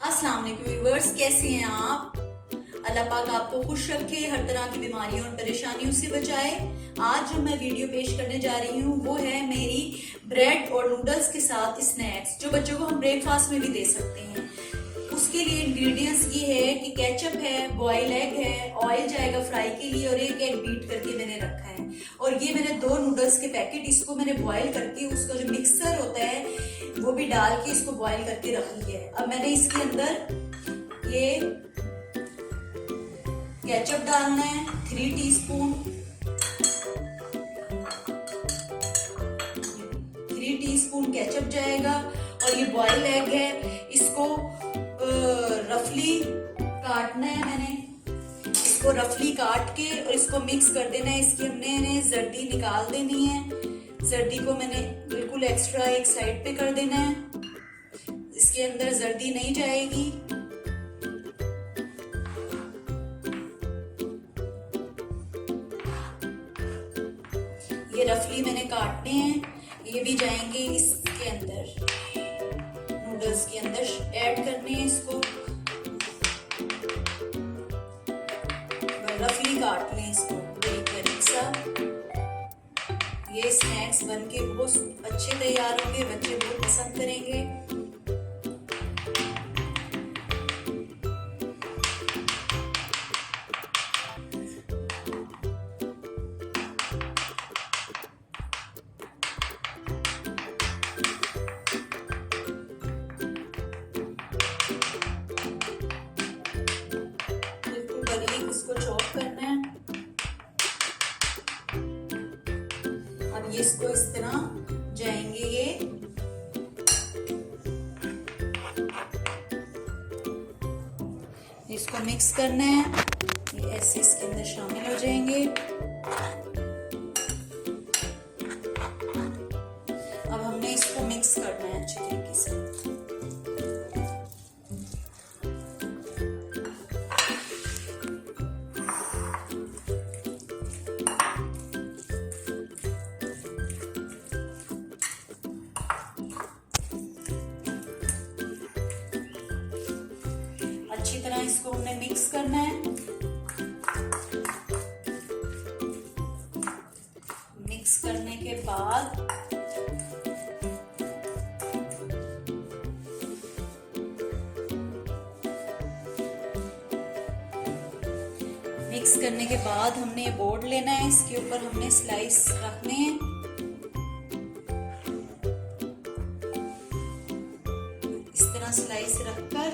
अस्सलाम वालेकुम व्यूअर्स, कैसे हैं आप। अल्लाह पाक आपको खुश रखे, हर तरह की बीमारियों और परेशानियों से बचाए। आज जो मैं वीडियो पेश करने जा रही हूँ वो है मेरी ब्रेड और नूडल्स के साथ स्नैक्स, जो बच्चों को हम ब्रेकफास्ट में भी दे सकते हैं। उसके लिए इंग्रेडिएंट्स ये है कि केचप है, बॉयल एग है, ऑयल जाएगा फ्राई के लिए और एक एग बीट करके मैंने रखा है। और ये मैंने 2 नूडल्स के पैकेट, इसको मैंने बॉयल करके उसका जो मिक्सर होता है वो भी डाल के इसको बॉयल करके रख लिया है। अब मैंने इसके अंदर ये केचप डालना है 3 टीस्पून, 3 टीस्पून केचप जाएगा। और ये बॉयल एग है, इसको रफली काटना है। मैंने इसको रफली काट के और इसको मिक्स कर देना है। इसकी हमने जर्दी निकाल देनी है। जर्दी को मैंने बिल्कुल एक्स्ट्रा एक साइड पे कर देना है, इसके अंदर जर्दी नहीं जाएगी। ये रफली मैंने काटने हैं, ये भी जाएंगे इसके अंदर, नूडल्स के अंदर ऐड करने हैं। इसको रफली काट लें, इसको बारीक सा। ये स्नैक्स बनके बहुत अच्छे तैयार होंगे, बच्चे बहुत पसंद करेंगे। इसको चॉप करना है। अब ये इसको इस तरह जाएंगे, ये इसको मिक्स करना है। ये ऐसे इसके अंदर शामिल हो जाएंगे। अब हमने इसको मिक्स करना है अच्छे तरीके से। अच्छी तरह इसको हमने मिक्स करना है। मिक्स करने के बाद हमने ये बोर्ड लेना है, इसके ऊपर हमने स्लाइस रखने हैं। इस तरह स्लाइस रखकर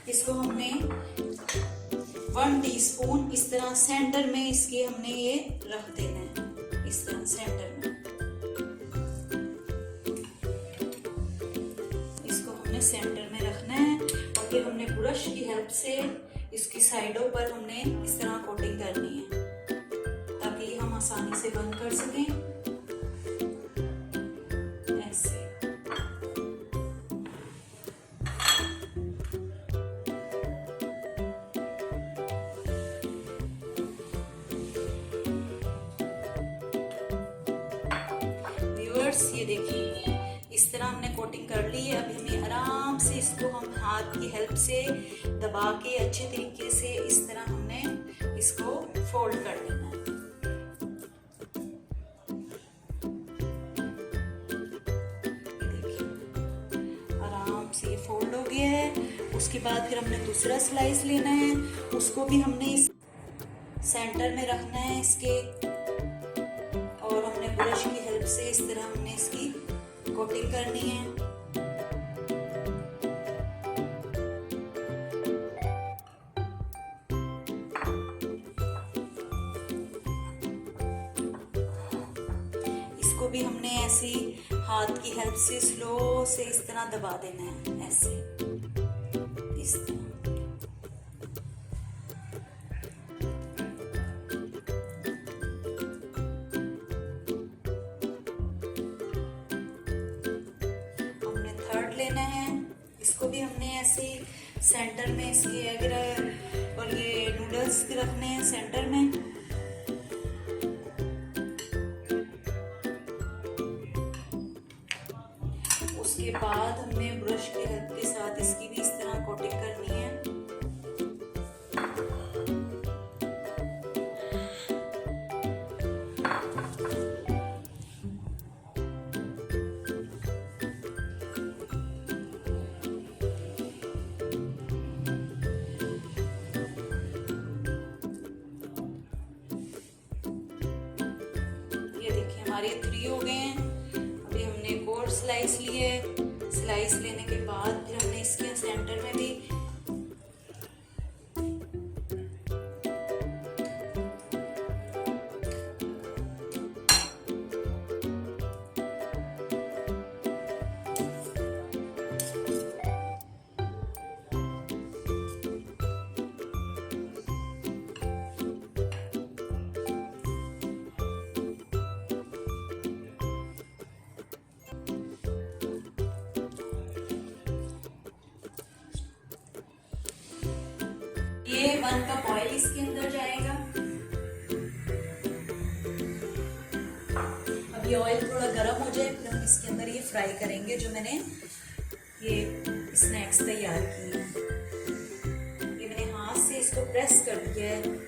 इसको हमने 1 टीस्पून इस तरह सेंटर में इसके हमने ये रख देना है, इस तरह सेंटर में। इसको हमने सेंटर में रखना है और फिर हमने ब्रश की हेल्प से इसकी साइडों पर हमने इस तरह कोटिंग करनी है, ताकि हम आसानी से बंद कर सकें। ऐसे ये देखिए, इस तरह हमने कोटिंग कर ली है। अब हमें आराम से इसको हम हाथ की हेल्प से दबा के अच्छे तरीके से इस तरह हमने इसको फोल्ड कर देना है। देखिए आराम से ये फोल्ड हो गया है। उसके बाद फिर हमने दूसरा स्लाइस लेना है, उसको भी हमने इस सेंटर में रखना है इसके, और हमने ब्रश की हेल्प से इस तरह हमने इसकी कोटिंग करनी है। इसको भी हमने ऐसे हाथ की हेल्प से स्लो से इस तरह दबा देना है, ऐसे इस तरह। लेना है, इसको भी हमने ऐसे सेंटर में इसके एग और ये नूडल्स रखने हैं सेंटर में। उसके बाद हमने ब्रश की हेल्प के साथ इसकी भी इस हमारे 3 हो गए हैं। अभी हमने एक और स्लाइस लिए। स्लाइस लेने के बाद फिर हमने इसके सेंटर में भी ये 1 कप ऑयल इसके अंदर जाएगा। अब ये ऑयल थोड़ा गर्म हो जाए फिर हम इसके अंदर ये फ्राई करेंगे जो मैंने ये स्नैक्स तैयार किए हैं। ये मैंने हाथ से इसको प्रेस कर दिया है।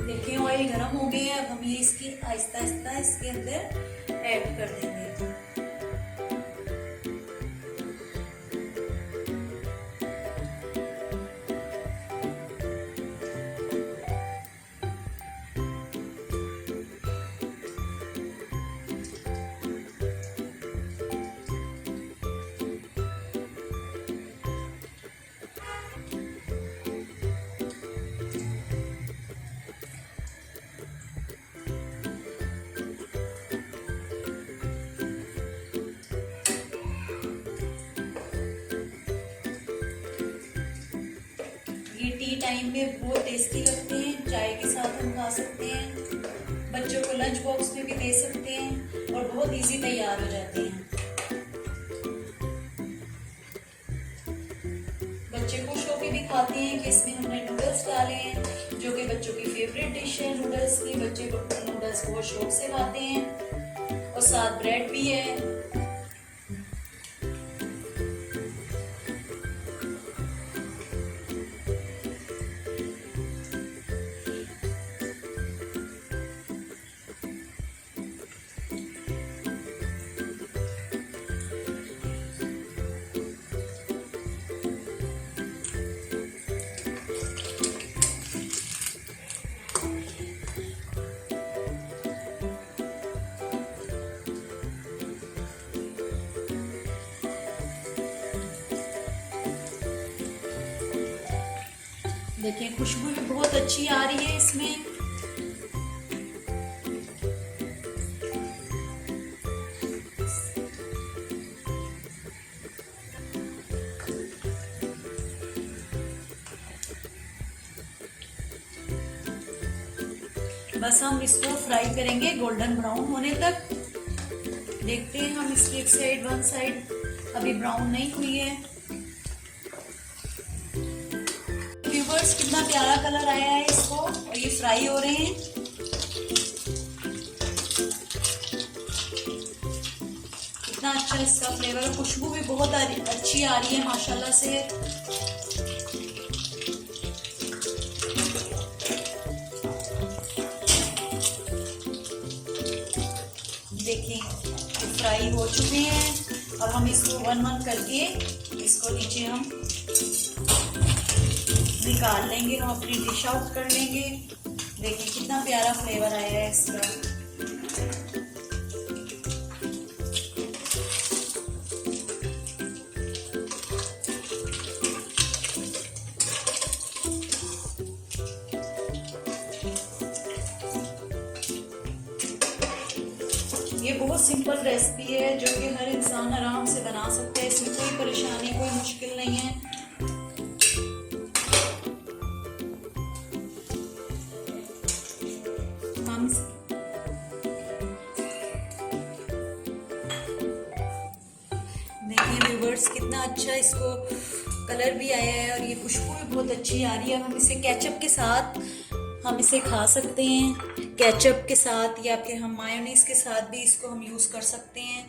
देखिए ऑयल गर्म हो गए हैं। अब हम ये इसकी आहिस्ता आहिस्ता इसके अंदर ऐड कर देंगे। ये टी टाइम में बहुत टेस्टी लगते हैं। चाय के साथ हम खा सकते हैं, बच्चों को लंच बॉक्स में भी दे सकते हैं और बहुत इजी तैयार हो जाते हैं। बच्चे खुश होकर भी खाते हैं कि इसमें हमने नूडल्स डाले हैं जो कि बच्चों की फेवरेट डिश है नूडल्स की। बच्चे नूडल्स बहुत शौक से खाते हैं और साथ ब्रेड भी है। देखिए खुशबू भी बहुत अच्छी आ रही है इसमें। बस हम इसको फ्राई करेंगे गोल्डन ब्राउन होने तक। देखते हैं हम इसकी एक साइड, वन साइड अभी ब्राउन नहीं हुई है। व्यूअर्स कितना प्यारा कलर आया है इसको और ये फ्राई हो रहे हैं। कितना अच्छा इसका फ्लेवर, खुशबू भी बहुत अच्छी आ रही है माशाल्लाह से। देखिए ये फ्राई हो चुके हैं। अब हम इसको वन वन करके इसको नीचे हम निकाल लेंगे, हम अपनी डिश आउट कर लेंगे। देखिए कितना प्यारा फ्लेवर आया है इसका। ये बहुत सिंपल रेसिपी है जो कि हर इंसान आराम से बना सकता है। इसमें कोई परेशानी, कोई मुश्किल नहीं है। हम देखिए व्यूअर्स कितना अच्छा इसको कलर भी आया है और ये खुशबू भी बहुत अच्छी आ रही है। हम इसे केचप के साथ हम इसे खा सकते हैं, केचप के साथ, या फिर हम मायोनीज के साथ भी इसको हम यूज़ कर सकते हैं।